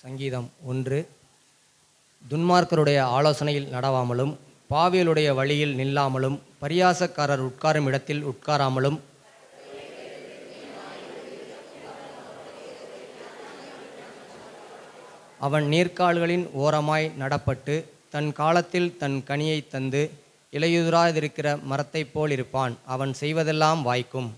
சங்கீதம் 1. துன்மார்க்கருடைய ஆலோசனையில் நடவாமலும் பாவியலுடைய வழியில் நில்லாமலும் பரியாசக்காரர் உட்காரும் இடத்தில் உட்காராமலும் அவன் நீர்க்கால்களின் ஓரமாய் நடப்பட்டு தன் காலத்தில் தன் கனியை தந்து இலையுதிராதிருக்கிற மரத்தைப் போல் இருப்பான். அவன் செய்வதெல்லாம் வாய்க்கும்.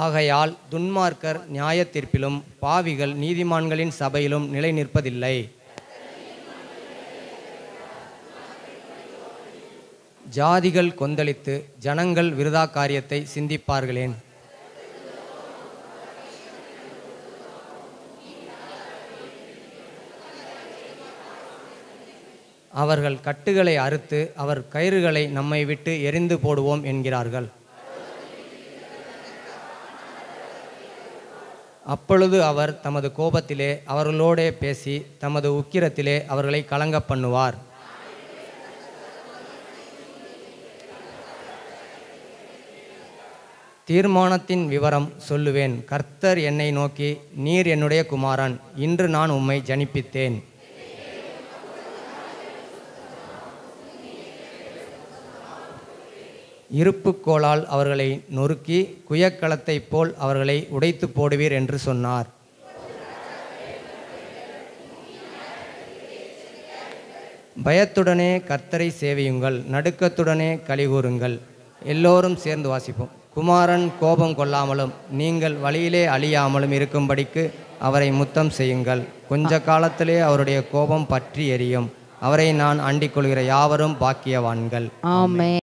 ஆகையால் துன்மார்க்கர் நியாயத்தீர்ப்பிலும் பாவிகள் நீதிமான்களின் சபையிலும் நிலை நிற்பதில்லை. ஜாதிகள் கொந்தளித்து ஜனங்கள் விருதா காரியத்தை சிந்திப்பார்களேன். அவர்கள் கட்டுகளை அறுத்து அவர் கயிறுகளை நம்மை விட்டு எறிந்து போடுவோம் என்கிறார்கள். அப்பொழுது அவர் தமது கோபத்திலே அவர்களோடே பேசி தமது உக்கிரத்திலே அவர்களை கலங்க பண்ணுவார். தீர்மானத்தின் விவரம் சொல்லுவேன். கர்த்தர் என்னை நோக்கி, நீர் என்னுடைய குமாரன், இன்று நான் உம்மை ஜனிப்பித்தேன். இருப்புக்கோளால் அவர்களை நொறுக்கி குயக்களத்தைப் போல் அவர்களை உடைத்து போடுவீர் என்று சொன்னார். பயத்துடனே கர்த்தரை சேவியுங்கள், நடுக்கத்துடனே கலிகூறுங்கள். எல்லோரும் சேர்ந்து வாசிப்போம். குமாரன் கோபம் கொள்ளாமலும் நீங்கள் வழியிலே அழியாமலும் இருக்கும்படிக்கு அவரை முத்தம் செய்யுங்கள். கொஞ்ச காலத்திலே அவருடைய கோபம் பற்றி எரியும். அவரை நான் அண்டிக் கொள்கிற யாவரும் பாக்கியவான்கள். ஆமென்.